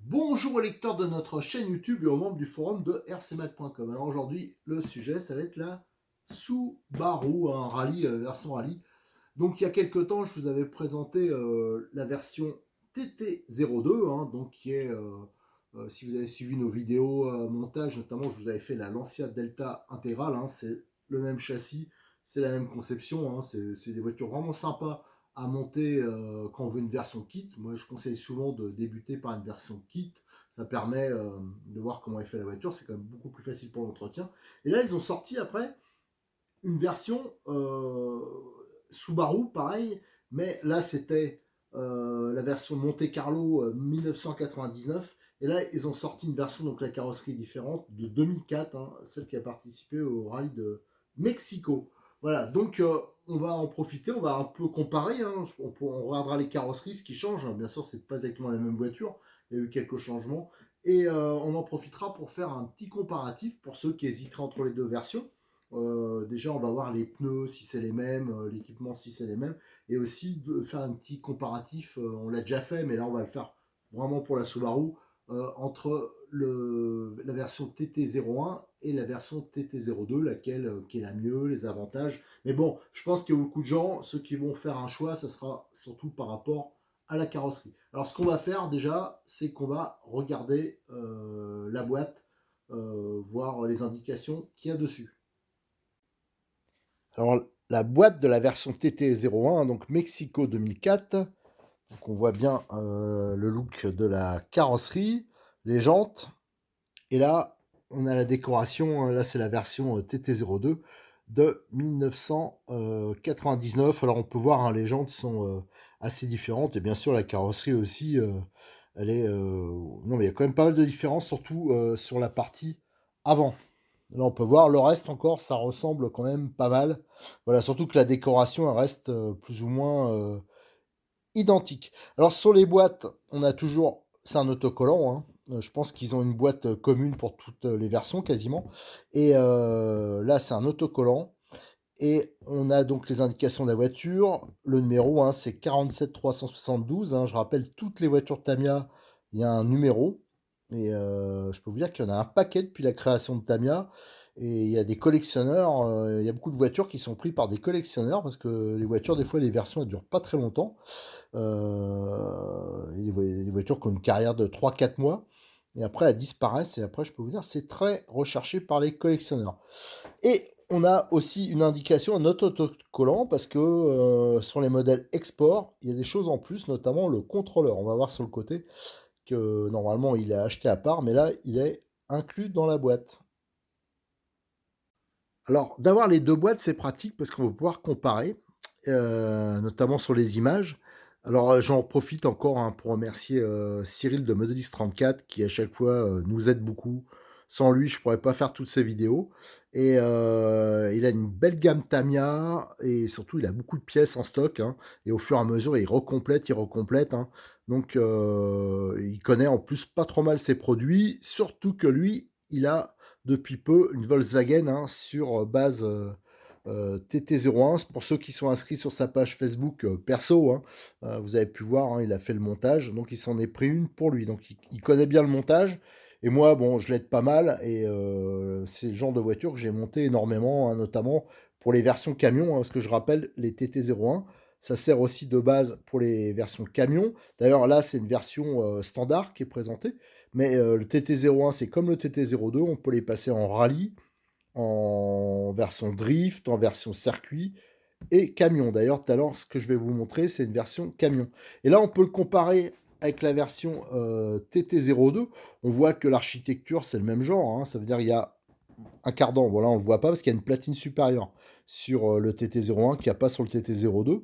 Bonjour aux lecteurs de notre chaîne YouTube et aux membres du forum de rcmac.com. Alors aujourd'hui, le sujet, ça va être la Subaru, un rallye, version rallye. Donc il y a quelques temps, je vous avais présenté la version TT02, hein, donc qui est, si vous avez suivi nos vidéos montage, notamment je vous avais fait la Lancia Delta intégrale, hein, c'est le même châssis, c'est la même conception, hein, c'est des voitures vraiment sympas à monter quand on veut une version kit. Moi je conseille souvent de débuter par une version kit, ça permet de voir comment est fait la voiture, c'est quand même beaucoup plus facile pour l'entretien. Et là ils ont sorti après une version Subaru, pareil, mais là c'était la version Monte Carlo 1999. Et là, ils ont sorti une version, donc la carrosserie différente, de 2004, hein, celle qui a participé au rallye de Mexico. Voilà, donc on va en profiter, on va un peu comparer, hein, on regardera les carrosseries, ce qui change, hein. Bien sûr, c'est pas exactement la même voiture, il y a eu quelques changements, et on en profitera pour faire un petit comparatif pour ceux qui hésiteraient entre les deux versions. Déjà, on va voir les pneus si c'est les mêmes, l'équipement si c'est les mêmes, et aussi de faire un petit comparatif. On l'a déjà fait, mais là, on va le faire vraiment pour la Subaru entre la version TT01 et la version TT02, laquelle qui est la mieux, les avantages. Mais bon, je pense que beaucoup de gens, ceux qui vont faire un choix, ça sera surtout par rapport à la carrosserie. Alors, ce qu'on va faire déjà, c'est qu'on va regarder la boîte, voir les indications qu'il y a dessus. Alors, la boîte de la version TT01, donc Mexico 2004, donc on voit bien le look de la carrosserie, les jantes, et là, on a la décoration, là c'est la version TT02 de 1999. Alors on peut voir, hein, les jantes sont assez différentes, et bien sûr la carrosserie aussi, elle est... Non mais il y a quand même pas mal de différences, surtout sur la partie avant. Là, on peut voir le reste encore, ça ressemble quand même pas mal. Voilà, surtout que la décoration, elle reste plus ou moins identique. Alors, sur les boîtes, on a toujours, c'est un autocollant, hein. Je pense qu'ils ont une boîte commune pour toutes les versions quasiment. Et là, c'est un autocollant. Et on a donc les indications de la voiture. Le numéro, hein, c'est 47 372. Hein. Je rappelle, toutes les voitures Tamiya, il y a un numéro. Et je peux vous dire qu'il y en a un paquet depuis la création de Tamiya. Et il y a des collectionneurs, il y a beaucoup de voitures qui sont prises par des collectionneurs parce que les voitures, des fois, les versions, elles durent pas très longtemps. Les voitures qui ont une carrière de 3 4 mois. Et après, elles disparaissent. Et après, je peux vous dire, c'est très recherché par les collectionneurs. Et on a aussi une indication, un autre autocollant, parce que sur les modèles export, il y a des choses en plus, notamment le contrôleur. On va voir sur le côté que normalement il est acheté à part, mais là il est inclus dans la boîte. Alors d'avoir les deux boîtes, c'est pratique parce qu'on va pouvoir comparer, notamment sur les images. Alors j'en profite encore, hein, pour remercier Cyril de Modelist 34 qui à chaque fois nous aide beaucoup. Sans lui, je pourrais pas faire toutes ces vidéos. Et il a une belle gamme Tamiya et surtout il a beaucoup de pièces en stock, hein, et au fur et à mesure il recomplète, hein. Donc il connaît en plus pas trop mal ses produits, surtout que lui, il a depuis peu une Volkswagen, hein, sur base TT01. Pour ceux qui sont inscrits sur sa page Facebook perso, hein, vous avez pu voir, hein, il a fait le montage, donc il s'en est pris une pour lui. Donc il connaît bien le montage. Et moi, bon, je l'aide pas mal, et c'est le genre de voiture que j'ai monté énormément, hein, notamment pour les versions camions, hein, parce que je rappelle, les TT01, ça sert aussi de base pour les versions camions. D'ailleurs, là, c'est une version standard qui est présentée. Mais le TT01, c'est comme le TT02, on peut les passer en rallye, en version drift, en version circuit et camion. D'ailleurs, tout à l'heure, ce que je vais vous montrer, c'est une version camion. Et là, on peut le comparer avec la version TT02. On voit que l'architecture, c'est le même genre, hein. Ça veut dire qu'il y a un cardan. Voilà, on ne le voit pas parce qu'il y a une platine supérieure sur le TT01 qu'il n'y a pas sur le TT02.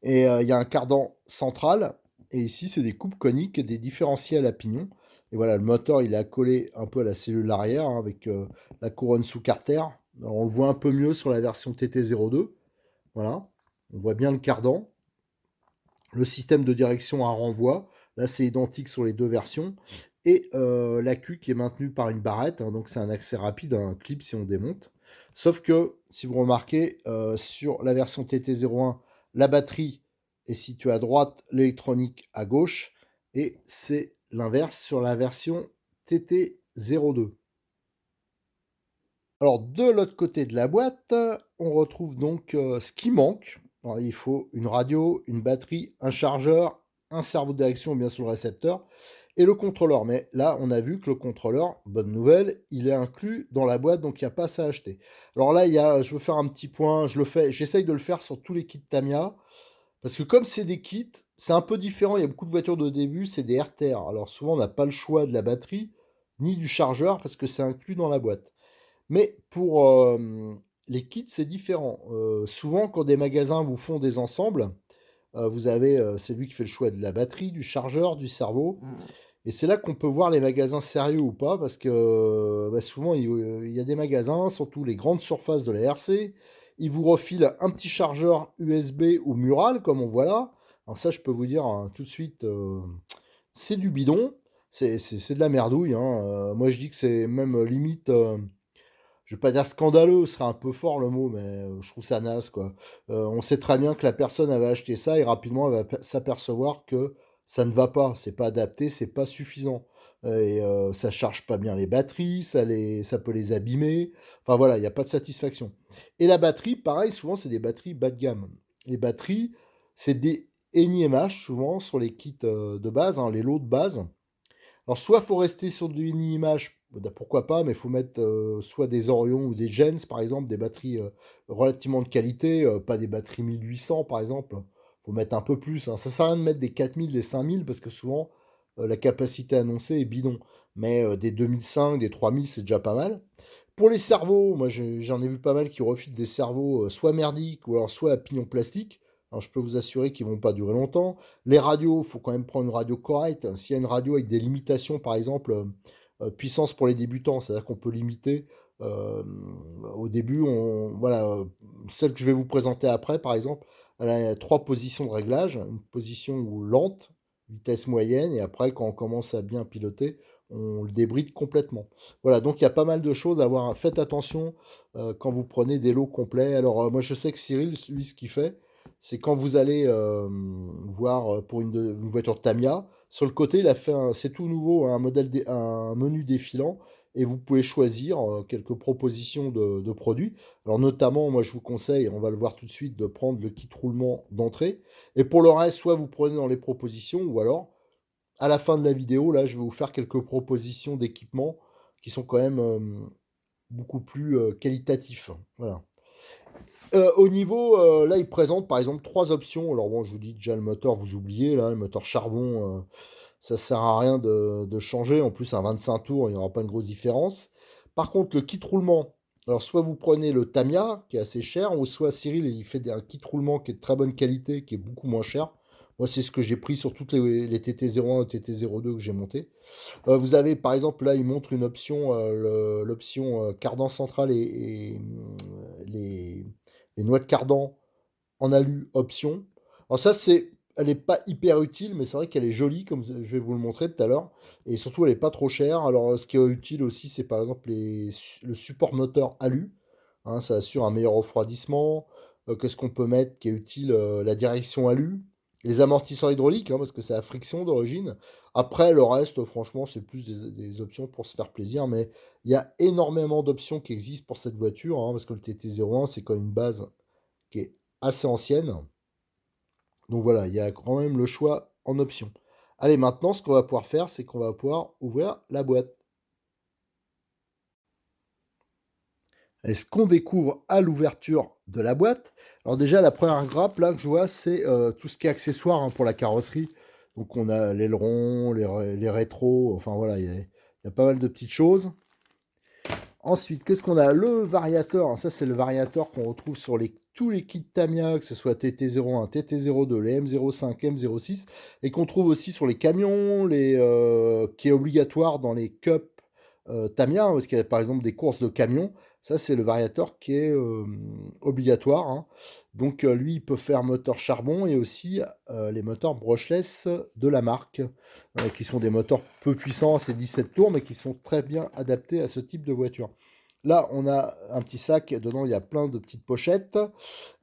Et il y a un cardan central. Et ici, c'est des coupes coniques et des différentiels à pignon. Et voilà, le moteur, il est accolé un peu à la cellule arrière, hein, avec la couronne sous carter. Alors, on le voit un peu mieux sur la version TT02. Voilà, on voit bien le cardan. Le système de direction à renvoi, là c'est identique sur les deux versions. Et l'accu qui est maintenu par une barrette, hein, donc c'est un accès rapide, un clip si on démonte. Sauf que, si vous remarquez, sur la version TT01, la batterie est située à droite, l'électronique à gauche, et c'est l'inverse sur la version TT02. Alors, de l'autre côté de la boîte, on retrouve donc ce qui manque. Alors, il faut une radio, une batterie, un chargeur, un cerveau de direction bien sûr le récepteur et le contrôleur. Mais là, on a vu que le contrôleur, bonne nouvelle, il est inclus dans la boîte, donc il n'y a pas à acheter. Alors là, je veux faire un petit point, j'essaye de le faire sur tous les kits Tamiya, parce que comme c'est des kits, c'est un peu différent. Il y a beaucoup de voitures de début, c'est des RTR. Alors souvent, on n'a pas le choix de la batterie ni du chargeur parce que c'est inclus dans la boîte. Mais pour les kits, c'est différent. Souvent, quand des magasins vous font des ensembles, vous avez c'est lui qui fait le choix de la batterie, du chargeur, du cerveau. Et c'est là qu'on peut voir les magasins sérieux ou pas, parce que bah, souvent, il y a des magasins, surtout les grandes surfaces de la RC, ils vous refilent un petit chargeur USB ou mural, comme on voit là. Alors ça, je peux vous dire hein, tout de suite, c'est du bidon, c'est de la merdouille, hein. Moi, je dis que c'est même limite je vais pas dire scandaleux, ce serait un peu fort le mot, mais je trouve ça naze, quoi. On sait très bien que la personne, elle va acheter ça et rapidement, elle va s'apercevoir que ça ne va pas, c'est pas adapté, c'est pas suffisant. Et ça charge pas bien les batteries, ça peut les abîmer. Enfin voilà, il n'y a pas de satisfaction. Et la batterie, pareil, souvent, c'est des batteries bas de gamme. Les batteries, c'est des NiMH, souvent, sur les kits de base, hein, les lots de base. Alors, soit il faut rester sur du mini-image, pourquoi pas, mais il faut mettre soit des Orion ou des Gens, par exemple, des batteries relativement de qualité, pas des batteries 1800, par exemple. Il faut mettre un peu plus, hein. Ça sert à rien de mettre des 4000, des 5000, parce que souvent, la capacité annoncée est bidon. Mais des 2005, des 3000, c'est déjà pas mal. Pour les cerveaux, moi j'en ai vu pas mal qui refilent des cerveaux soit merdiques ou alors soit à pignon plastique. Alors je peux vous assurer qu'ils vont pas durer longtemps. Les radios, il faut quand même prendre une radio correcte. S'il y a une radio avec des limitations, par exemple, puissance pour les débutants, c'est-à-dire qu'on peut limiter euh, au début, voilà, celle que je vais vous présenter après, par exemple, elle a trois positions de réglage. Une position lente, vitesse moyenne, et après, quand on commence à bien piloter, on le débride complètement. Voilà, donc il y a pas mal de choses à voir. Faites attention quand vous prenez des lots complets. Alors, moi, je sais que Cyril, lui, ce qu'il fait, c'est quand vous allez voir pour une voiture Tamiya, sur le côté, il a fait c'est tout nouveau, hein, un menu défilant, et vous pouvez choisir quelques propositions de produits. Alors, notamment, moi, je vous conseille, on va le voir tout de suite, de prendre le kit roulement d'entrée. Et pour le reste, soit vous prenez dans les propositions, ou alors à la fin de la vidéo, là, je vais vous faire quelques propositions d'équipements qui sont quand même beaucoup plus qualitatifs. Voilà. Au niveau, là, il présente par exemple trois options. Alors bon, je vous dis déjà le moteur, vous oubliez, là, le moteur charbon, ça sert à rien de changer. En plus, un 25 tours, il n'y aura pas une grosse différence. Par contre, le kit roulement, alors soit vous prenez le Tamiya, qui est assez cher, ou soit Cyril, il fait un kit roulement qui est de très bonne qualité, qui est beaucoup moins cher. Moi, c'est ce que j'ai pris sur toutes les TT01 et TT02 que j'ai monté. Vous avez, par exemple, là, il montre une option, l'option cardan central les, les noix de cardan en alu option. Alors ça, elle n'est pas hyper utile, mais c'est vrai qu'elle est jolie, comme je vais vous le montrer tout à l'heure. Et surtout, elle n'est pas trop chère. Alors, ce qui est utile aussi, c'est par exemple le support moteur alu. Hein, ça assure un meilleur refroidissement. Qu'est-ce qu'on peut mettre qui est utile? La direction alu. Les amortisseurs hydrauliques, hein, parce que c'est à friction d'origine. Après, le reste, franchement, c'est plus des options pour se faire plaisir. Mais il y a énormément d'options qui existent pour cette voiture, hein, parce que le TT01, c'est quand même une base qui est assez ancienne. Donc voilà, il y a quand même le choix en option. Allez, maintenant, ce qu'on va pouvoir faire, c'est qu'on va pouvoir ouvrir la boîte. Et ce qu'on découvre à l'ouverture de la boîte, alors déjà, la première grappe, là, que je vois, c'est tout ce qui est accessoire hein, pour la carrosserie. Donc on a l'aileron, les rétros, enfin voilà, il y a pas mal de petites choses. Ensuite, qu'est-ce qu'on a? Le variateur. Ça, c'est le variateur qu'on retrouve sur tous les kits Tamiya, que ce soit TT01, TT02, les M05, M06, et qu'on trouve aussi sur les camions, qui est obligatoire dans les cups Tamiya, hein, parce qu'il y a par exemple des courses de camions. Ça, c'est le variateur qui est obligatoire, hein. Donc, lui, il peut faire moteur charbon et aussi les moteurs brushless de la marque, qui sont des moteurs peu puissants, c'est 17 tours, mais qui sont très bien adaptés à ce type de voiture. Là, on a un petit sac, dedans il y a plein de petites pochettes.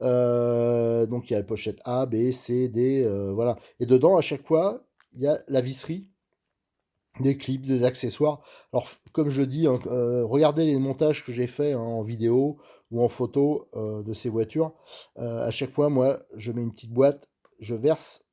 Donc il y a la pochette A, B, C, D, voilà. Et dedans, à chaque fois, il y a la visserie, des clips, des accessoires. Alors, comme je dis, hein, regardez les montages que j'ai faits, hein, en vidéo ou en photo de ces voitures. À chaque fois, moi, je mets une petite boîte, je verse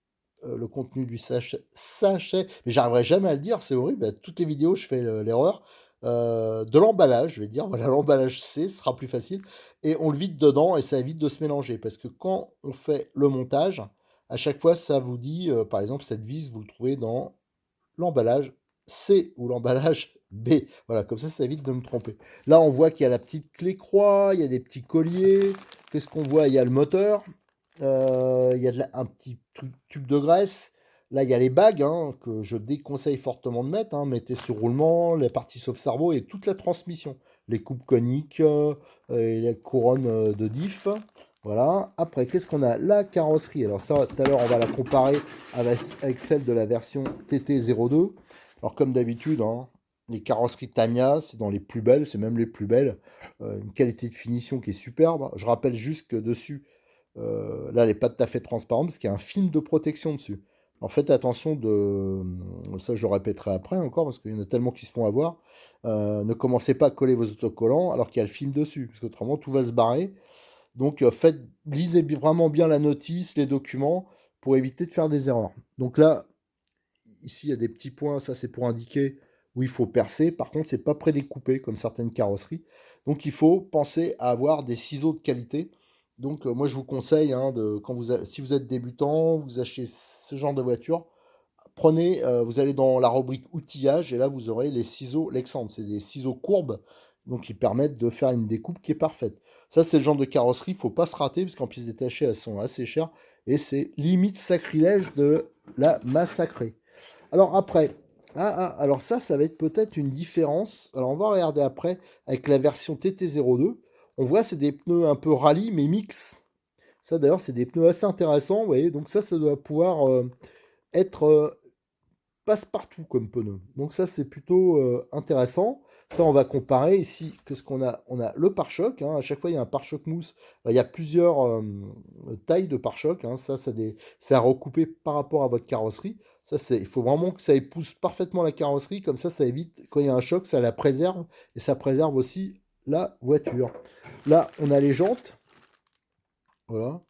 le contenu du sachet, mais j'arriverai jamais à le dire, c'est horrible. À toutes les vidéos, je fais l'erreur. De l'emballage, je vais dire, voilà, l'emballage C, ce sera plus facile. Et on le vide dedans et ça évite de se mélanger. Parce que quand on fait le montage, à chaque fois, ça vous dit, par exemple, cette vis, vous le trouvez dans l'emballage C ou l'emballage B. Voilà, comme ça évite de me tromper. Là, on voit qu'il y a la petite clé croix, il y a des petits colliers. Qu'est-ce qu'on voit? Il y a le moteur, il y a un petit tube de graisse. Là, il y a les bagues, hein, que je déconseille fortement de mettre, hein. Mettez sur roulement, la partie sauve-cerveau et toute la transmission. Les coupes coniques, et la couronne de diff. Voilà. Après, qu'est-ce qu'on a? La carrosserie. Alors ça, tout à l'heure, on va la comparer avec celle de la version TT02. Alors comme d'habitude, hein, les carrosseries Tamiya, c'est dans les plus belles, c'est même les plus belles. Une qualité de finition qui est superbe. Je rappelle juste que dessus, là, elle n'est pas tout à fait transparente parce qu'il y a un film de protection dessus. En fait, attention ça je le répéterai après encore parce qu'il y en a tellement qui se font avoir. Ne commencez pas à coller vos autocollants alors qu'il y a le film dessus, parce qu'autrement tout va se barrer. Donc, lisez vraiment bien la notice, les documents, pour éviter de faire des erreurs. Donc là, ici, il y a des petits points, ça c'est pour indiquer où il faut percer. Par contre, c'est pas prédécoupé comme certaines carrosseries. Donc, il faut penser à avoir des ciseaux de qualité. Donc, moi, je vous conseille, hein, si vous êtes débutant, vous achetez ce genre de voiture, prenez, vous allez dans la rubrique outillage et là, vous aurez les ciseaux Lexandre. C'est des ciseaux courbes, donc ils permettent de faire une découpe qui est parfaite. Ça, c'est le genre de carrosserie, il ne faut pas se rater, parce qu'en pièces détachées, elles sont assez chères, et c'est limite sacrilège de la massacrer. Alors après, alors ça va être peut-être une différence. Alors on va regarder après, avec la version TT02, on voit c'est des pneus un peu rallye, mais mix. Ça d'ailleurs, c'est des pneus assez intéressants, vous voyez, donc ça doit pouvoir être passe-partout comme pneu. Donc ça, c'est plutôt intéressant. Ça, on va comparer ici. Qu'est-ce qu'on a? On a le pare-choc, hein. À chaque fois, il y a un pare-choc mousse. Il y a plusieurs tailles de pare-choc, hein. Ça, c'est à recouper par rapport à votre carrosserie. Ça, il faut vraiment que ça épouse parfaitement la carrosserie. Comme ça évite, quand il y a un choc, ça la préserve. Et ça préserve aussi la voiture. Là, on a les jantes. Voilà.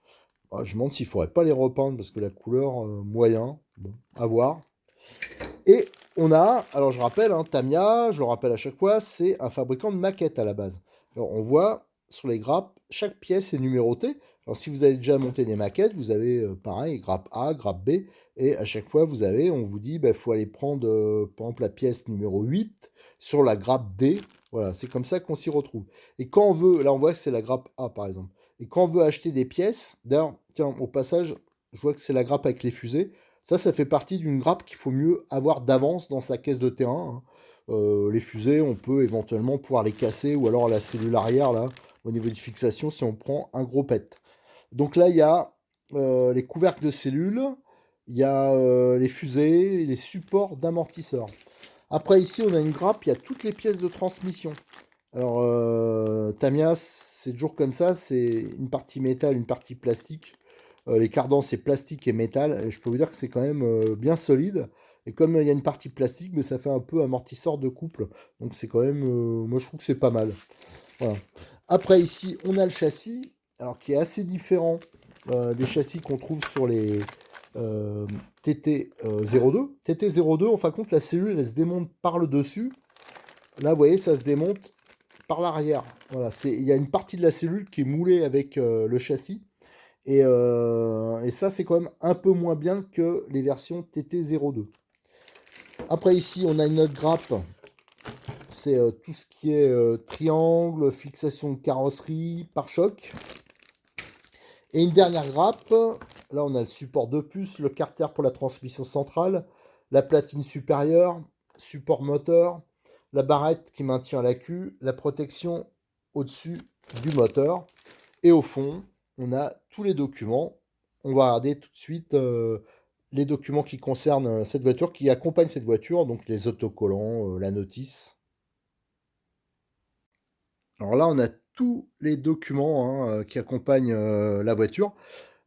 Je me demande s'il ne faudrait pas les repeindre parce que la couleur, moyen. Bon, à voir. Et on a, alors je rappelle, hein, Tamiya, je le rappelle à chaque fois, c'est un fabricant de maquettes à la base. Alors on voit sur les grappes, chaque pièce est numérotée. Alors si vous avez déjà monté des maquettes, vous avez pareil, grappe A, grappe B, et à chaque fois on vous dit, il faut aller prendre par exemple la pièce numéro 8 sur la grappe D. Voilà, c'est comme ça qu'on s'y retrouve. Et quand on veut, là on voit que c'est la grappe A par exemple. Et quand on veut acheter des pièces, d'ailleurs, tiens, au passage, je vois que c'est la grappe avec les fusées. Ça fait partie d'une grappe qu'il faut mieux avoir d'avance dans sa caisse de terrain, hein. Les fusées, on peut éventuellement pouvoir les casser, ou alors la cellule arrière, là, au niveau de fixation, si on prend un gros pet. Donc là, il y a les couvercles de cellules, il y a les fusées, et les supports d'amortisseurs. Après, ici, on a une grappe, il y a toutes les pièces de transmission. Alors, Tamiya, c'est toujours comme ça, c'est une partie métal, une partie plastique. Les cardans, c'est plastique et métal. Et je peux vous dire que c'est quand même bien solide. Et comme il y a une partie plastique, mais ça fait un peu amortisseur de couple. Donc c'est quand même, moi je trouve que c'est pas mal. Voilà. Après ici, on a le châssis, alors qui est assez différent des châssis qu'on trouve sur les TT02. TT02, en fin de compte, la cellule, elle se démonte par le dessus. Là, vous voyez, ça se démonte par l'arrière. Voilà, il y a une partie de la cellule qui est moulée avec le châssis. Et ça, c'est quand même un peu moins bien que les versions TT02. Après, ici, on a une autre grappe. c'est tout ce qui est triangle, fixation de carrosserie, pare-choc. Et une dernière grappe, là on a le support de puce, le carter pour la transmission centrale, la platine supérieure, support moteur, la barrette qui maintient la queue, la protection au-dessus du moteur. Et au fond, on a tous les documents. On va regarder tout de suite les documents qui concernent cette voiture, qui accompagnent cette voiture, donc les autocollants, la notice. Alors là, on a tous les documents qui accompagnent la voiture.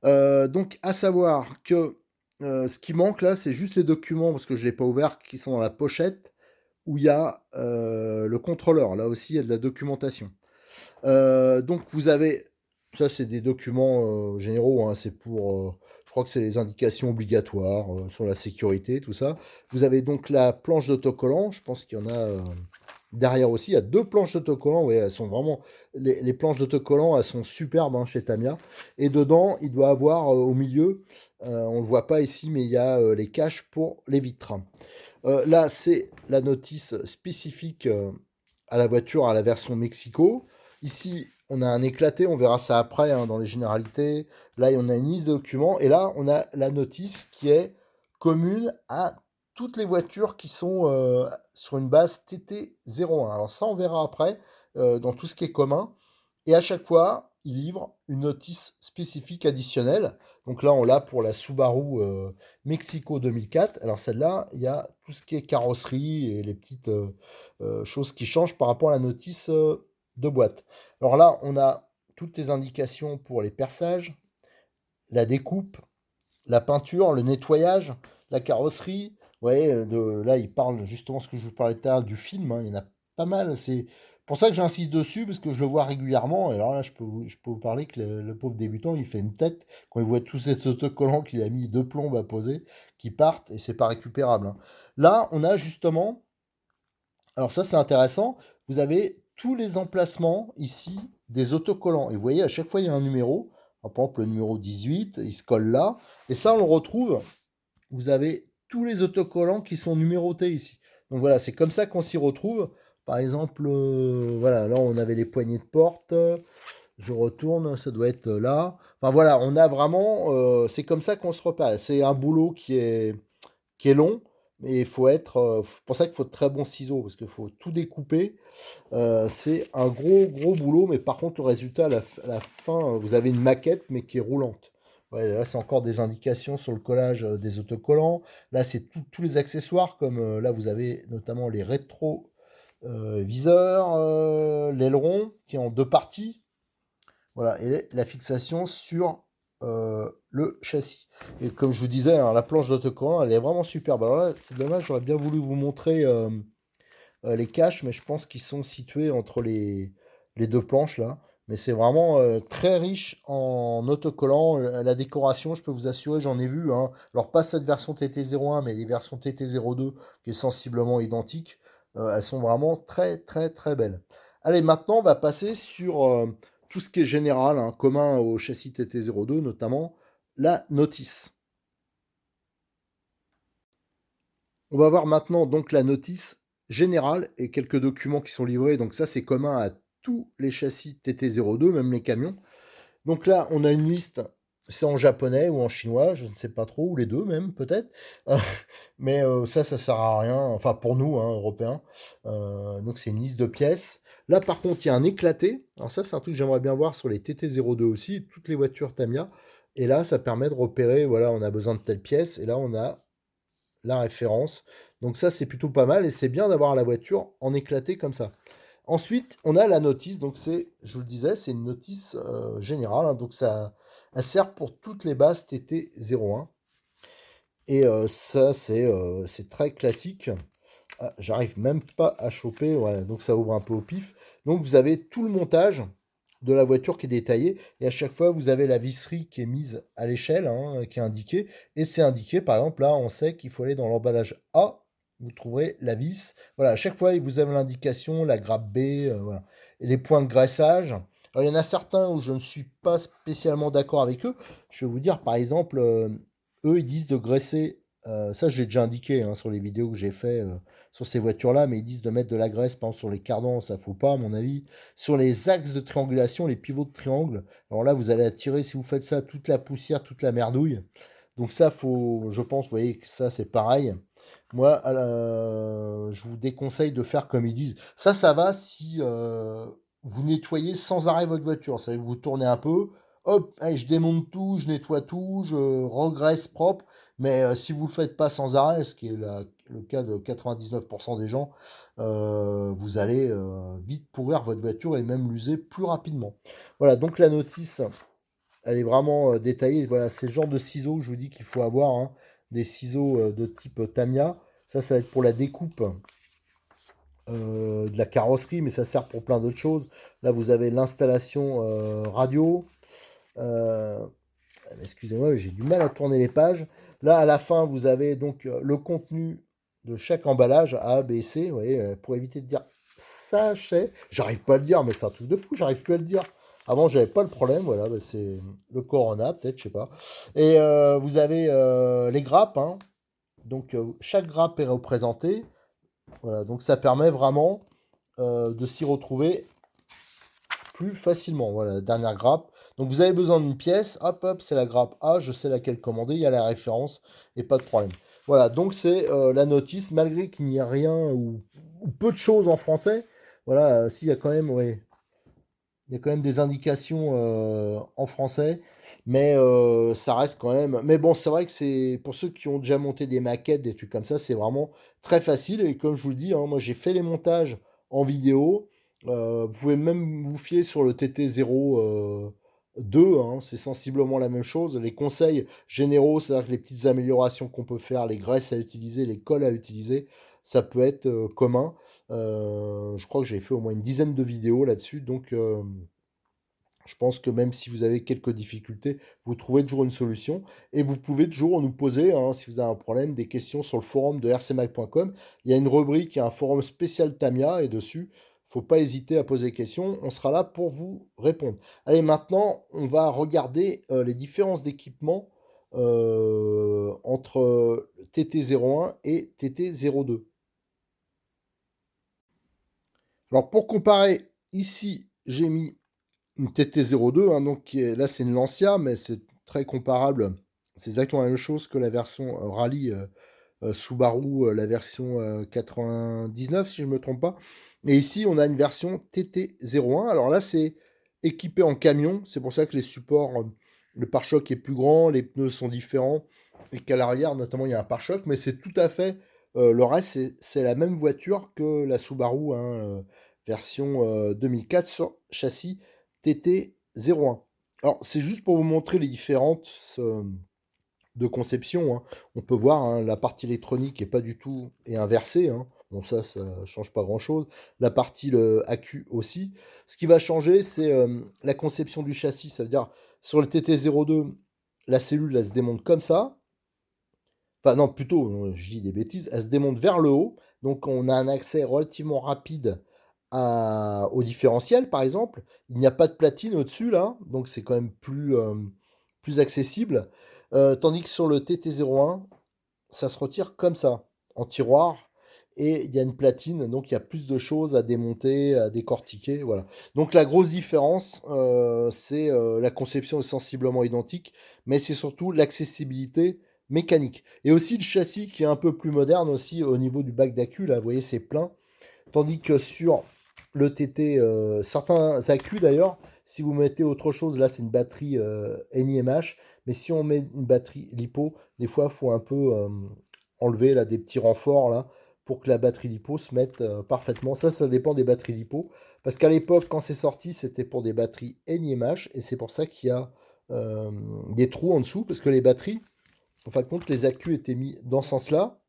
Donc, à savoir que ce qui manque là, c'est juste les documents, parce que je ne l'ai pas ouvert, qui sont dans la pochette, où il y a le contrôleur. Là aussi, il y a de la documentation. Donc, vous avez, ça c'est des documents généraux, hein, c'est pour, je crois que c'est les indications obligatoires sur la sécurité, tout ça. Vous avez donc la planche d'autocollant, je pense qu'il y en a derrière aussi. Il y a deux planches d'autocollant, ouais, elles sont vraiment, les planches d'autocollant, elles sont superbes hein, chez Tamiya. Et dedans, il doit avoir au milieu, on ne le voit pas ici, mais il y a les caches pour les vitres. Là, c'est la notice spécifique à la voiture, à la version Mexico. Ici, on a un éclaté, on verra ça après hein, dans les généralités. Là, on a une liste de documents. Et là, on a la notice qui est commune à toutes les voitures qui sont sur une base TT01. Alors ça, on verra après dans tout ce qui est commun. Et à chaque fois, il livre une notice spécifique additionnelle. Donc là, on l'a pour la Subaru Mexico 2004. Alors celle-là, il y a tout ce qui est carrosserie et les petites choses qui changent par rapport à la notice de boîte. Alors là, on a toutes les indications pour les perçages, la découpe, la peinture, le nettoyage, la carrosserie. Ouais, là, il parle justement ce que je vous parlais tout à l'heure du film. Hein, il y en a pas mal. C'est pour ça que j'insiste dessus, parce que je le vois régulièrement. Et alors là, je peux vous parler que le pauvre débutant, il fait une tête quand il voit tous ces autocollants qu'il a mis deux plombes à poser, qui partent, et c'est pas récupérable. Hein. Là, on a justement, alors ça c'est intéressant, vous avez tous les emplacements ici des autocollants. Et vous voyez, à chaque fois, il y a un numéro. Alors, par exemple, le numéro 18, il se colle là. Et ça, on le retrouve. Vous avez tous les autocollants qui sont numérotés ici. Donc voilà, c'est comme ça qu'on s'y retrouve. Par exemple, voilà, là, on avait les poignées de porte. Je retourne, ça doit être là. Enfin voilà, on a vraiment... c'est comme ça qu'on se repère. C'est un boulot qui est long. Mais il faut être, pour ça qu'il faut de très bons ciseaux, parce qu'il faut tout découper. C'est un gros, gros boulot, mais par contre, le résultat, à la fin, vous avez une maquette, mais qui est roulante. Ouais, là, c'est encore des indications sur le collage des autocollants. Là, c'est tous les accessoires, comme là, vous avez notamment les rétroviseurs, l'aileron, qui est en deux parties. Voilà, et la fixation sur le châssis. Et comme je vous disais, hein, la planche d'autocollant, elle est vraiment superbe. Alors là, c'est dommage, j'aurais bien voulu vous montrer les caches, mais je pense qu'ils sont situés entre les deux planches là. Mais c'est vraiment très riche en autocollants. La décoration, je peux vous assurer, j'en ai vu. Hein. Alors pas cette version TT01, mais les versions TT02 qui est sensiblement identique. Elles sont vraiment très très très belles. Allez, maintenant on va passer sur tout ce qui est général, hein, commun au châssis TT02, notamment la notice. On va voir maintenant donc la notice générale et quelques documents qui sont livrés. Donc ça, c'est commun à tous les châssis TT02, même les camions. Donc là, on a une liste, c'est en japonais ou en chinois, je ne sais pas trop, ou les deux même peut-être. Mais ça sert à rien, enfin pour nous, hein, Européens. Donc c'est une liste de pièces. Là, par contre, il y a un éclaté. Alors ça, c'est un truc que j'aimerais bien voir sur les TT02 aussi, toutes les voitures Tamiya. Et là, ça permet de repérer, voilà, on a besoin de telle pièce. Et là, on a la référence. Donc ça, c'est plutôt pas mal et c'est bien d'avoir la voiture en éclaté comme ça. Ensuite, on a la notice. Donc c'est, je vous le disais, c'est une notice générale. Hein, donc ça, elle sert pour toutes les bases TT01. Et ça, c'est très classique. Ah, j'arrive même pas à choper. Voilà, donc ça ouvre un peu au pif. Donc vous avez tout le montage de la voiture qui est détaillé. Et à chaque fois, vous avez la visserie qui est mise à l'échelle, hein, qui est indiquée. Et c'est indiqué, par exemple, là, on sait qu'il faut aller dans l'emballage A. Vous trouverez la vis. Voilà, à chaque fois, vous avez l'indication, la grappe B, voilà. Et les points de graissage. Alors, il y en a certains où je ne suis pas spécialement d'accord avec eux. Je vais vous dire, par exemple, eux, ils disent de graisser Ça, je l'ai déjà indiqué, hein, sur les vidéos que j'ai fait, sur ces voitures-là, mais ils disent de mettre de la graisse, par exemple, sur les cardans, ça faut pas à mon avis. Sur les axes de triangulation, les pivots de triangle, alors là, vous allez attirer, si vous faites ça, toute la poussière, toute la merdouille. Donc ça, faut je pense, vous voyez que ça, c'est pareil. Moi, je vous déconseille de faire comme ils disent. Ça va si, vous nettoyez sans arrêt votre voiture. C'est-à-dire que vous tournez un peu, hop, allez, je démonte tout, je nettoie tout, je regraisse propre. Mais si vous le faites pas sans arrêt, ce qui est le cas de 99% des gens, vous allez vite pourrir votre voiture et même l'user plus rapidement. Voilà, donc la notice, elle est vraiment détaillée. Voilà, c'est le genre de ciseaux que je vous dis qu'il faut avoir, hein. Des ciseaux de type Tamiya. Ça va être pour la découpe de la carrosserie, mais ça sert pour plein d'autres choses. Là, vous avez l'installation radio. Euh, Excusez-moi, j'ai du mal à tourner les pages. Là, à la fin, vous avez donc le contenu de chaque emballage A, B, C. Vous voyez, pour éviter de dire sachet. J'arrive pas à le dire, mais c'est un truc de fou, j'arrive plus à le dire. Avant, j'avais pas le problème, voilà, bah, c'est le Corona, peut-être, je sais pas. Et vous avez les grappes, hein. Donc, chaque grappe est représentée. Voilà, donc ça permet vraiment de s'y retrouver plus facilement. Voilà, la dernière grappe. Donc vous avez besoin d'une pièce, hop hop, c'est la grappe A, je sais laquelle commander, il y a la référence et pas de problème. Voilà, donc c'est la notice, malgré qu'il n'y a rien ou peu de choses en français. Voilà, s'il y a quand même, ouais, il y a quand même des indications en français, mais ça reste quand même. Mais bon, c'est vrai que c'est pour ceux qui ont déjà monté des maquettes, des trucs comme ça, c'est vraiment très facile. Et comme je vous le dis, hein, moi j'ai fait les montages en vidéo. Vous pouvez même vous fier sur le TT02, hein, c'est sensiblement la même chose. Les conseils généraux, c'est-à-dire que les petites améliorations qu'on peut faire, les graisses à utiliser, les colles à utiliser, ça peut être commun. Je crois que j'ai fait au moins une dizaine de vidéos là-dessus, donc je pense que même si vous avez quelques difficultés, vous trouverez toujours une solution. Et vous pouvez toujours nous poser, hein, si vous avez un problème, des questions sur le forum de rcmac.com. Il y a une rubrique, il y a un forum spécial Tamiya, et dessus, faut pas hésiter à poser des questions. On sera là pour vous répondre. Allez, maintenant, on va regarder les différences d'équipement entre TT01 et TT02. Alors, pour comparer, ici, j'ai mis une TT02, hein, donc là c'est une Lancia, mais c'est très comparable. C'est exactement la même chose que la version Rallye Subaru, la version 99, si je ne me trompe pas. Et ici, on a une version TT01. Alors là, c'est équipé en camion. C'est pour ça que les supports, le pare-choc est plus grand, les pneus sont différents. Et qu'à l'arrière, notamment, il y a un pare-choc. Mais c'est tout à fait. Le reste, c'est la même voiture que la Subaru, hein, version 2004 sur châssis TT01. Alors, c'est juste pour vous montrer les différentes de conception, hein. On peut voir, hein, la partie électronique est pas du tout est inversée, hein. Bon, ça change pas grand-chose. La partie le AQ aussi. Ce qui va changer, c'est la conception du châssis. Ça veut dire, sur le TT02, la cellule, elle se démonte comme ça. Enfin, non, plutôt, je dis des bêtises. Elle se démonte vers le haut. Donc, on a un accès relativement rapide au différentiel, par exemple. Il n'y a pas de platine au-dessus, là. Donc, c'est quand même plus accessible. Tandis que sur le TT01, ça se retire comme ça, en tiroir. Et il y a une platine, donc il y a plus de choses à démonter, à décortiquer. Voilà. Donc la grosse différence, c'est la conception est sensiblement identique, mais c'est surtout l'accessibilité mécanique. Et aussi le châssis qui est un peu plus moderne aussi au niveau du bac d'accu. Là, vous voyez, c'est plein. Tandis que sur le TT, certains accus d'ailleurs, si vous mettez autre chose, là c'est une batterie NiMH, mais si on met une batterie LiPo, des fois il faut un peu enlever là, des petits renforts là, pour que la batterie LiPo se mette parfaitement. Ça dépend des batteries LiPo. Parce qu'à l'époque, quand c'est sorti, c'était pour des batteries NiMH, et c'est pour ça qu'il y a des trous en dessous, parce que les batteries, en fin de compte, les accus étaient mis dans ce sens-là,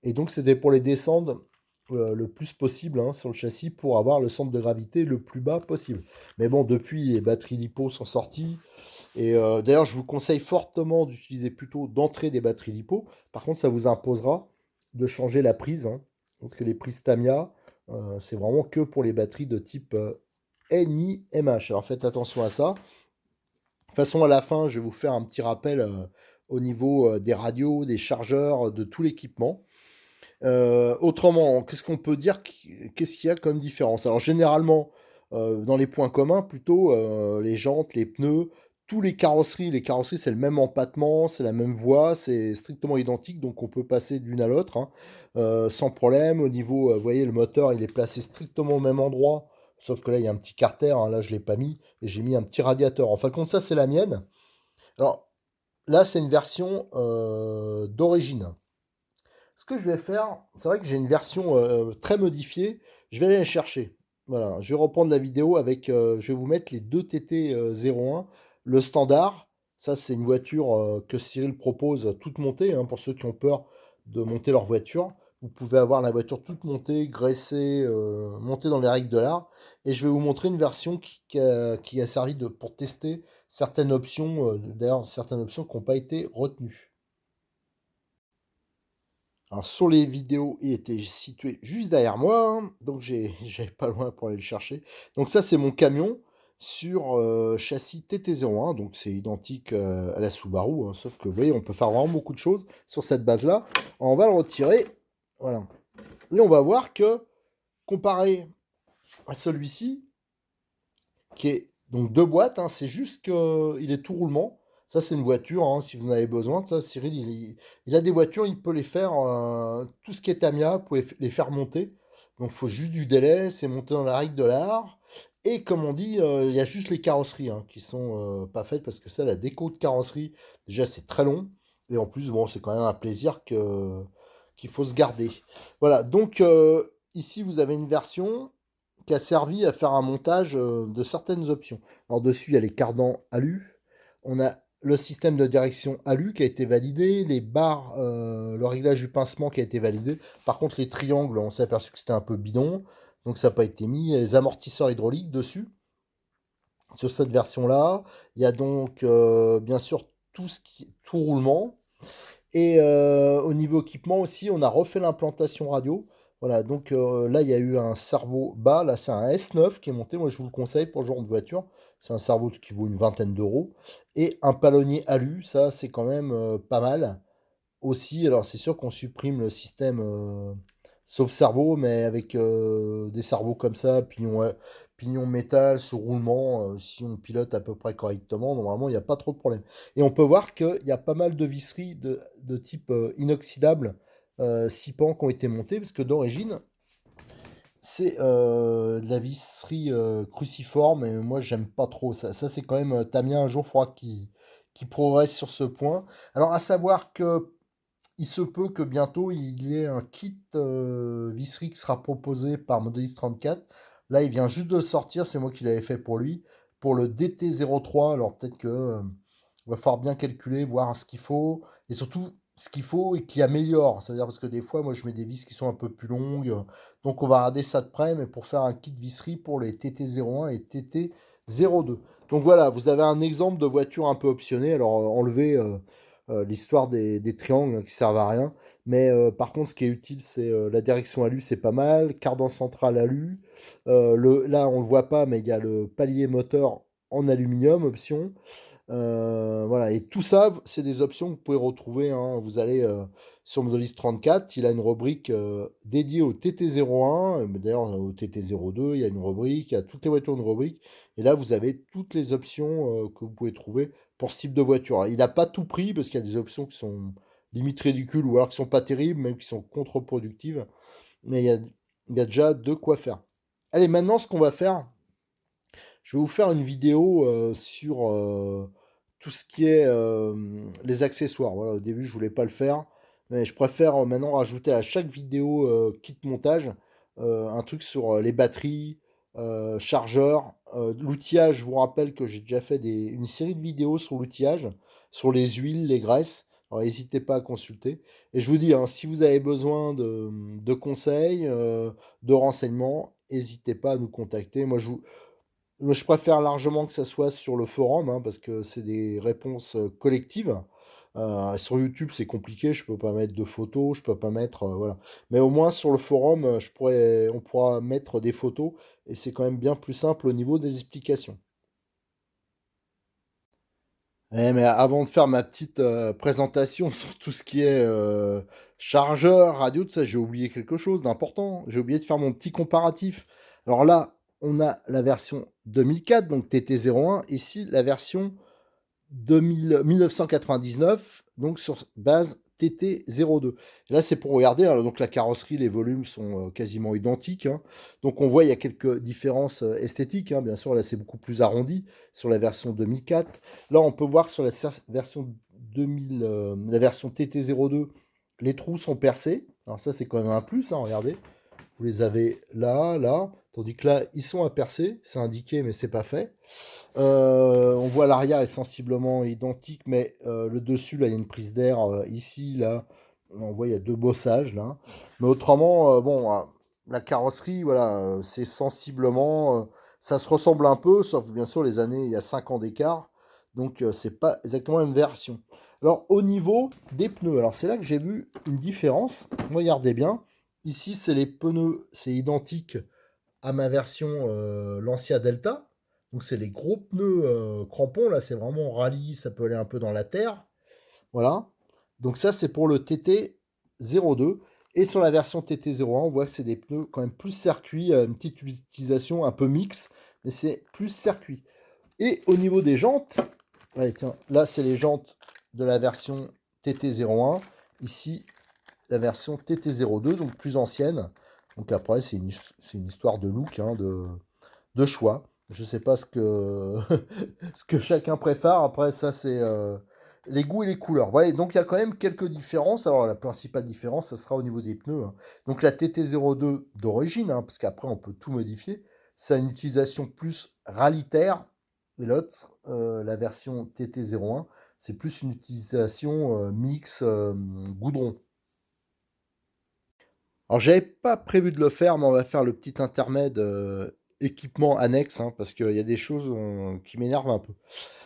et donc c'était pour les descendre le plus possible, hein, sur le châssis pour avoir le centre de gravité le plus bas possible. Mais bon, depuis, les batteries LiPo sont sorties. Et d'ailleurs, je vous conseille fortement d'utiliser plutôt d'entrer des batteries LiPo. Par contre, ça vous imposera de changer la prise, hein, parce que les prises Tamiya, c'est vraiment que pour les batteries de type NiMH. Alors faites attention à ça. De toute façon, à la fin, je vais vous faire un petit rappel au niveau des radios, des chargeurs, de tout l'équipement. Autrement, qu'est-ce qu'on peut dire? Qu'est-ce qu'il y a comme différence? Alors généralement, dans les points communs plutôt, les jantes, les pneus, tous les carrosseries c'est le même empattement, c'est la même voie, c'est strictement identique, donc on peut passer d'une à l'autre, hein, sans problème. Au niveau, vous voyez le moteur il est placé strictement au même endroit, sauf que là il y a un petit carter, hein, là je l'ai pas mis et j'ai mis un petit radiateur. En fin de compte ça c'est la mienne. Alors là c'est une version, d'origine. Ce que je vais faire, c'est vrai que j'ai une version très modifiée. Je vais aller la chercher. Voilà, je vais reprendre la vidéo avec. Je vais vous mettre les deux TT 01. Le standard, ça c'est une voiture que Cyril propose toute montée, hein, pour ceux qui ont peur de monter leur voiture. Vous pouvez avoir la voiture toute montée, graissée, montée dans les règles de l'art. Et je vais vous montrer une version qui a servi pour tester certaines options, d'ailleurs certaines options qui n'ont pas été retenues. Alors sur les vidéos, il était situé juste derrière moi, hein, donc j'allais pas loin pour aller le chercher. Donc ça, c'est mon camion sur châssis TT01, donc c'est identique à la Subaru, hein, sauf que vous voyez, on peut faire vraiment beaucoup de choses sur cette base-là. On va le retirer, voilà. Et on va voir que, comparé à celui-ci, qui est donc deux boîtes, hein, c'est juste qu'il est tout roulement. Ça, c'est une voiture, hein, si vous en avez besoin de ça. Cyril, il a des voitures, il peut les faire, tout ce qui est Tamiya, vous pouvez les faire monter. Donc, il faut juste du délai, c'est monté dans la règle de l'art. Et comme on dit, il y a juste les carrosseries, hein, qui sont pas faites parce que ça, la déco de carrosserie, déjà, c'est très long. Et en plus, bon, c'est quand même un plaisir qu'il faut se garder. Voilà, donc ici, vous avez une version qui a servi à faire un montage de certaines options. Alors dessus, il y a les cardans alu, on a le système de direction alu qui a été validé, les barres, le réglage du pincement qui a été validé. Par contre, les triangles, on s'est aperçu que c'était un peu bidon, donc ça n'a pas été mis. Il y a les amortisseurs hydrauliques dessus, sur cette version-là. Il y a donc bien sûr tout roulement. Et au niveau équipement aussi, on a refait l'implantation radio. Voilà, donc là, il y a eu un cerveau bas. Là, c'est un S9 qui est monté. Moi, je vous le conseille pour le genre de voiture. C'est un cerveau qui vaut une vingtaine d'euros. Et un palonnier alu, ça, c'est quand même pas mal aussi. Alors, c'est sûr qu'on supprime le système sauve-cerveau, mais avec des cerveaux comme ça, pignon métal, ce roulement, si on pilote à peu près correctement, normalement, il n'y a pas trop de problème. Et on peut voir qu'il y a pas mal de visseries de type inoxydable, 6 pans qui ont été montées, parce que d'origine, c'est de la visserie cruciforme, et moi, j'aime pas trop ça. Ça, c'est quand même Tamien, un jour, il faudra qu'il progresse sur ce point. Alors, à savoir que il se peut que bientôt il y ait un kit visserie qui sera proposé par Modelis 34. Là, il vient juste de le sortir, c'est moi qui l'avais fait pour lui, pour le DT03. Alors peut-être que va falloir bien calculer, voir ce qu'il faut, et surtout ce qu'il faut et qui améliore. C'est-à-dire parce que des fois, moi, je mets des vis qui sont un peu plus longues, donc on va regarder ça de près, mais pour faire un kit visserie pour les TT01 et TT02. Donc voilà, vous avez un exemple de voiture un peu optionnée. Alors enlever l'histoire des triangles, hein, qui servent à rien. Mais par contre, ce qui est utile, c'est la direction alu, c'est pas mal. Cardan central alu. Là, on le voit pas, mais il y a le palier moteur en aluminium, option. Voilà, et tout ça, c'est des options que vous pouvez retrouver, hein. Vous allez sur Modelis 34, il a une rubrique dédiée au TT01, d'ailleurs au TT02, il y a une rubrique, il y a toutes les voitures une rubrique, et là vous avez toutes les options que vous pouvez trouver pour ce type de voiture. Alors, il n'a pas tout pris parce qu'il y a des options qui sont limite ridicules ou alors qui sont pas terribles, même qui sont contre-productives, mais il y a déjà de quoi faire. Allez, maintenant ce qu'on va faire, je vais vous faire une vidéo sur tout ce qui est les accessoires. Voilà, au début, je voulais pas le faire, mais je préfère maintenant rajouter à chaque vidéo kit montage un truc sur les batteries, chargeurs, l'outillage. Je vous rappelle que j'ai déjà fait une série de vidéos sur l'outillage, sur les huiles, les graisses. Alors, n'hésitez pas à consulter. Et je vous dis, hein, si vous avez besoin de conseils, de renseignements, n'hésitez pas à nous contacter. Moi, je préfère largement que ça soit sur le forum, hein, parce que c'est des réponses collectives. Sur YouTube, c'est compliqué, je peux pas mettre de photos, je peux pas mettre, voilà. Mais au moins sur le forum, on pourra mettre des photos et c'est quand même bien plus simple au niveau des explications. Ouais, mais avant de faire ma petite présentation sur tout ce qui est chargeur, radio, tout ça, j'ai oublié quelque chose d'important. J'ai oublié de faire mon petit comparatif. Alors là, on a la version 2004, donc TT01. Ici, la version 1999, donc sur base TT02. Et là, c'est pour regarder, hein, donc la carrosserie, les volumes sont quasiment identiques, hein. Donc on voit, il y a quelques différences esthétiques, hein. Bien sûr, là, c'est beaucoup plus arrondi sur la version 2004. Là, on peut voir sur la version 2000, la version TT02, les trous sont percés. Alors ça, c'est quand même un plus, hein, regardez. Vous les avez là, là, tandis que là, ils sont à percer. C'est indiqué, mais c'est pas fait. On voit l'arrière est sensiblement identique, mais le dessus, là, il y a une prise d'air. Ici, là, on voit, il y a deux bossages, là. Mais autrement, bon, la carrosserie, voilà, c'est sensiblement... ça se ressemble un peu, sauf bien sûr les années, il y a 5 ans d'écart. Donc, c'est pas exactement la même version. Alors, au niveau des pneus, alors c'est là que j'ai vu une différence. Regardez bien. Ici, c'est les pneus, c'est identique à ma version Lancia Delta. Donc c'est les gros pneus crampons, là c'est vraiment rallye, ça peut aller un peu dans la terre. Voilà. Donc ça c'est pour le TT02. Et sur la version TT01, on voit que c'est des pneus quand même plus circuit, une petite utilisation un peu mix, mais c'est plus circuit. Et au niveau des jantes, allez, tiens, là c'est les jantes de la version TT01. Ici, la version TT02, donc plus ancienne. Donc après, c'est une histoire de look, hein, de choix. Je sais pas ce que, ce que chacun préfère. Après, ça, c'est les goûts et les couleurs. Voilà, donc il y a quand même quelques différences. Alors, la principale différence, ça sera au niveau des pneus, hein. Donc, la TT02 d'origine, hein, parce qu'après, on peut tout modifier, ça a une utilisation plus rallye-terre. Et l'autre, la version TT01, c'est plus une utilisation mix goudron. Alors, j'avais pas prévu de le faire, mais on va faire le petit intermède équipement annexe, hein, parce qu'il y a des choses qui m'énervent un peu.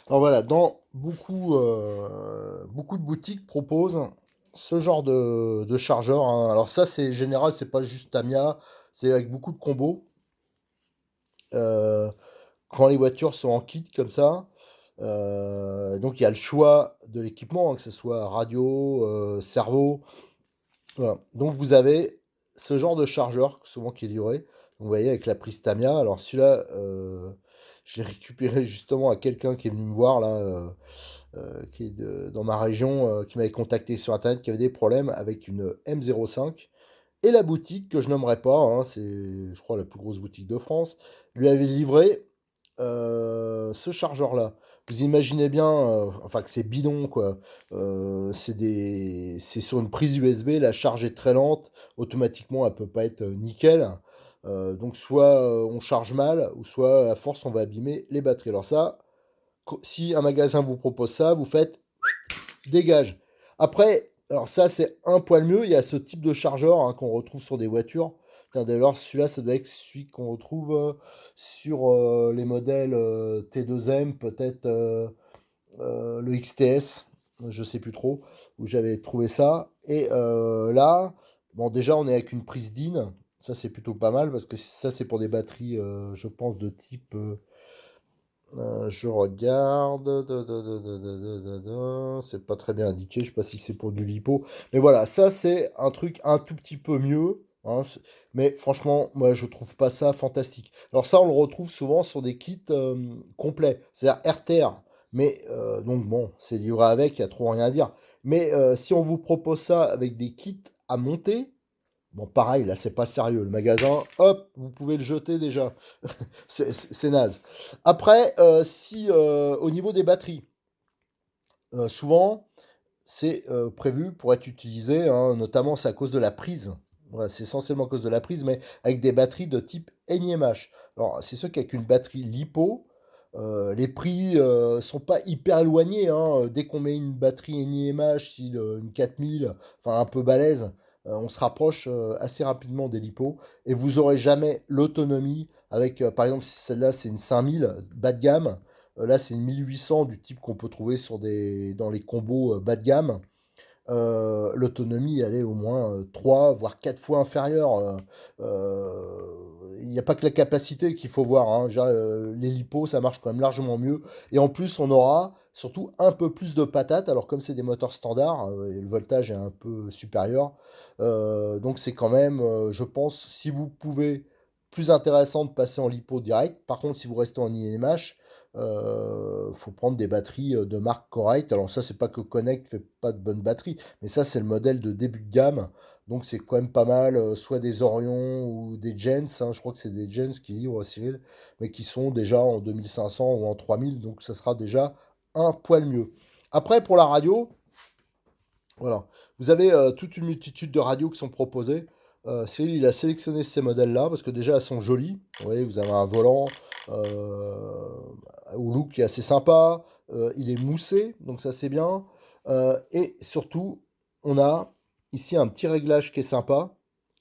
Alors voilà, dans beaucoup de boutiques proposent ce genre de chargeur, hein. Alors ça, c'est général, c'est pas juste Tamiya, c'est avec beaucoup de combos. Euh, Quand les voitures sont en kit comme ça, donc il y a le choix de l'équipement, hein, que ce soit radio, servo. Voilà. Donc vous avez ce genre de chargeur, souvent qui est livré. Donc, vous voyez, avec la prise Tamiya. Alors celui-là, je l'ai récupéré justement à quelqu'un qui est venu me voir là, qui est dans ma région, qui m'avait contacté sur Internet, qui avait des problèmes avec une M05. Et la boutique, que je nommerai pas, hein, c'est, je crois, la plus grosse boutique de France, lui avait livré ce chargeur-là. Vous imaginez bien, enfin que c'est bidon, quoi. C'est sur une prise USB, la charge est très lente, automatiquement elle peut pas être nickel. Donc soit on charge mal, ou soit à force on va abîmer les batteries. Alors ça, si un magasin vous propose ça, vous faites dégage. Après, alors ça, c'est un poil mieux. Il y a ce type de chargeur, hein, qu'on retrouve sur des voitures. D'ailleurs, celui-là, ça doit être celui qu'on retrouve sur les modèles T2M, peut-être le XTS, je sais plus trop, où j'avais trouvé ça. Et là, bon, déjà, on est avec une prise DIN. Ça, c'est plutôt pas mal parce que ça, c'est pour des batteries, je pense, de type je regarde. C'est pas très bien indiqué. Je sais pas si c'est pour du lipo. Mais voilà, ça c'est un truc un tout petit peu mieux, hein. Mais franchement, moi je trouve pas ça fantastique. Alors ça, on le retrouve souvent sur des kits complets, c'est-à-dire RTR. Mais donc bon, c'est livré avec, il y a trop rien à dire. Mais si on vous propose ça avec des kits à monter, bon pareil, là c'est pas sérieux. Le magasin, hop, vous pouvez le jeter déjà. C'est naze. Après, si au niveau des batteries, souvent, c'est prévu pour être utilisé, hein, notamment c'est à cause de la prise. Voilà, c'est essentiellement à cause de la prise, mais avec des batteries de type NiMH. Alors, c'est sûr qu'avec une batterie LiPo, les prix sont pas hyper éloignés, hein. Dès qu'on met une batterie NiMH, style une 4000, enfin un peu balèze, on se rapproche assez rapidement des LiPo. Et vous aurez jamais l'autonomie avec, par exemple, si celle-là c'est une 5000 bas de gamme. Là, c'est une 1800 du type qu'on peut trouver dans les combos bas de gamme. l'autonomie, elle est au moins 3 voire 4 fois inférieure. Il n'y a pas que la capacité qu'il faut voir, hein. Je veux dire, les lipos, ça marche quand même largement mieux. Et en plus, on aura surtout un peu plus de patates. Alors, comme c'est des moteurs standards, et le voltage est un peu supérieur. Donc, c'est quand même, je pense, si vous pouvez, plus intéressant de passer en lipo direct. Par contre, si vous restez en IMH, faut prendre des batteries de marque correcte. Alors ça, c'est pas que Connect fait pas de bonnes batteries, mais ça, c'est le modèle de début de gamme. Donc c'est quand même pas mal, soit des Orion ou des Gens, hein. Je crois que c'est des Gens qui livrent Cyril, mais qui sont déjà en 2500 ou en 3000, donc ça sera déjà un poil mieux. Après, pour la radio, voilà. Vous avez toute une multitude de radios qui sont proposées. Cyril, il a sélectionné ces modèles-là parce que déjà, elles sont jolies. Vous voyez, vous avez un volant au look qui est assez sympa. Il est moussé, donc ça, c'est bien. Et surtout, on a ici un petit réglage qui est sympa.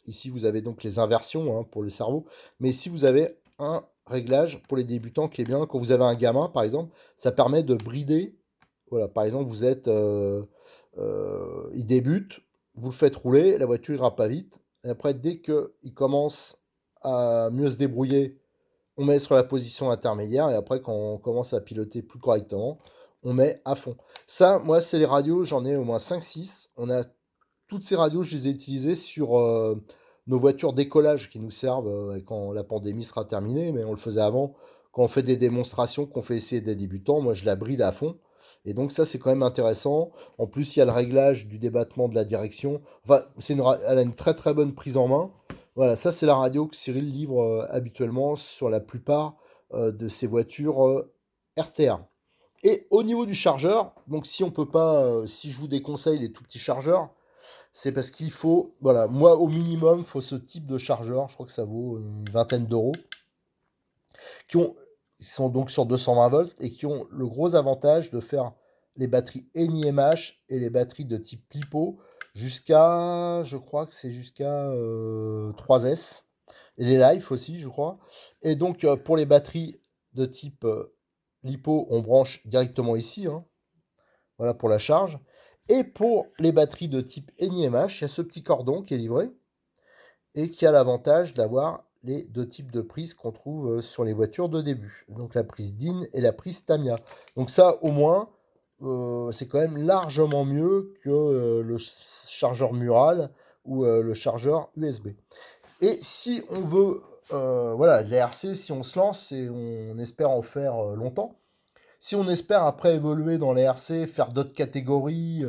Ici, vous avez donc les inversions, hein, pour le cerveau. Mais ici, vous avez un réglage pour les débutants qui est bien. Quand vous avez un gamin, par exemple, ça permet de brider. Voilà, par exemple, vous êtes, il débute, vous le faites rouler, la voiture ira pas vite. Et après, dès qu'il commence à mieux se débrouiller, on met sur la position intermédiaire. Et après, quand on commence à piloter plus correctement, on met à fond. Ça, moi, c'est les radios, j'en ai au moins 5 6. On a toutes ces radios, je les ai utilisées sur nos voitures d'écolage qui nous servent quand la pandémie sera terminée, mais on le faisait avant. Quand on fait des démonstrations, qu'on fait essayer des débutants, moi je la bride à fond. Et donc ça, c'est quand même intéressant. En plus, il y a le réglage du débattement de la direction. Enfin, elle a une très très bonne prise en main. Voilà, ça c'est la radio que Cyril livre habituellement sur la plupart de ses voitures RTR. Et au niveau du chargeur, donc si on peut pas, si je vous déconseille les tout petits chargeurs, c'est parce qu'il faut, voilà, moi au minimum, il faut ce type de chargeur, je crois que ça vaut une vingtaine d'euros, qui ont, ils sont donc sur 220 volts et qui ont le gros avantage de faire les batteries NiMH et les batteries de type LiPo jusqu'à, je crois que c'est jusqu'à 3S, et les Life aussi, je crois. Et donc pour les batteries de type LiPo, on branche directement ici, hein, voilà pour la charge. Et pour les batteries de type NiMH, il y a ce petit cordon qui est livré et qui a l'avantage d'avoir les deux types de prises qu'on trouve sur les voitures de début. Donc la prise DIN et la prise Tamiya. Donc ça, au moins, c'est quand même largement mieux que le chargeur mural ou le chargeur USB. Et si on veut, voilà, de la RC, si on se lance et on espère en faire longtemps, si on espère après évoluer dans les RC, faire d'autres catégories,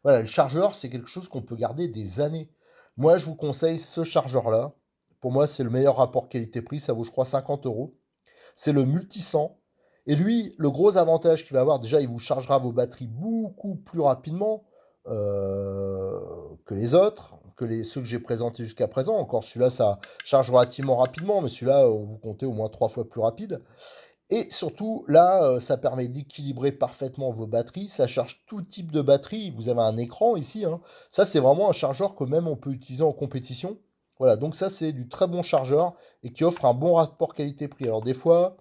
voilà, le chargeur, c'est quelque chose qu'on peut garder des années. Moi, je vous conseille ce chargeur-là. Pour moi, c'est le meilleur rapport qualité-prix. Ça vaut, je crois, 50 euros. C'est le Multisan. Et lui, le gros avantage qu'il va avoir, déjà, il vous chargera vos batteries beaucoup plus rapidement euh, que les autres, ceux que j'ai présentés jusqu'à présent. Encore celui-là, ça charge relativement rapidement, mais celui-là, vous comptez au moins 3 fois plus rapide. Et surtout, là, ça permet d'équilibrer parfaitement vos batteries. Ça charge tout type de batterie. Vous avez un écran ici, hein. Ça, c'est vraiment un chargeur que même on peut utiliser en compétition. Voilà, donc ça, c'est du très bon chargeur et qui offre un bon rapport qualité-prix. Alors, des fois,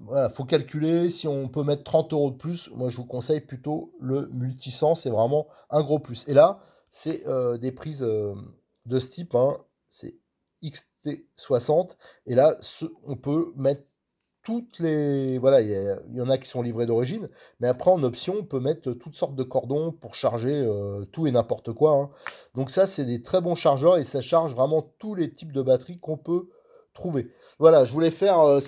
voilà, faut calculer si on peut mettre 30 euros de plus. Moi, je vous conseille plutôt le Multisense. C'est vraiment un gros plus. Et là, c'est des prises de ce type, hein. C'est XT60. Et là, on peut mettre toutes les. Voilà, il y en a qui sont livrés d'origine, mais après en option, on peut mettre toutes sortes de cordons pour charger tout et n'importe quoi, hein. Donc ça, c'est des très bons chargeurs et ça charge vraiment tous les types de batteries qu'on peut trouver. Voilà, je voulais faire voilà,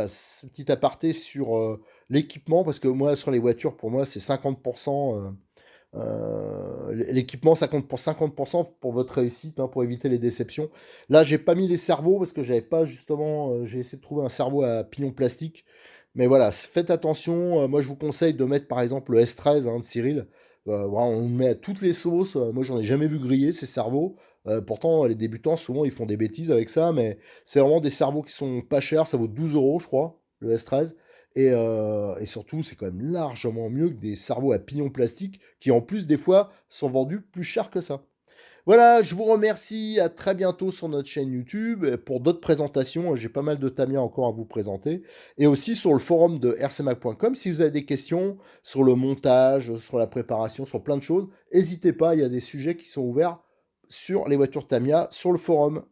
ce petit aparté sur l'équipement parce que moi, sur les voitures, pour moi, c'est 50%. L'équipement, ça compte pour 50% pour votre réussite, hein, pour éviter les déceptions. Là, j'ai pas mis les cerveaux parce que j'avais pas justement. J'ai essayé de trouver un cerveau à pignon plastique. Mais voilà, faites attention. Moi, je vous conseille de mettre par exemple le S13, hein, de Cyril. Voilà, on le met à toutes les sauces. Moi, j'en ai jamais vu griller ces cerveaux. Pourtant, les débutants, souvent, ils font des bêtises avec ça. Mais c'est vraiment des cerveaux qui sont pas chers. Ça vaut 12 euros, je crois, le S13. Et surtout, c'est quand même largement mieux que des cerveaux à pignon plastique qui, en plus, des fois, sont vendus plus cher que ça. Voilà, je vous remercie, à très bientôt sur notre chaîne YouTube pour d'autres présentations. J'ai pas mal de Tamiya encore à vous présenter. Et aussi sur le forum de rcmac.com, si vous avez des questions sur le montage, sur la préparation, sur plein de choses, n'hésitez pas, il y a des sujets qui sont ouverts sur les voitures Tamiya sur le forum.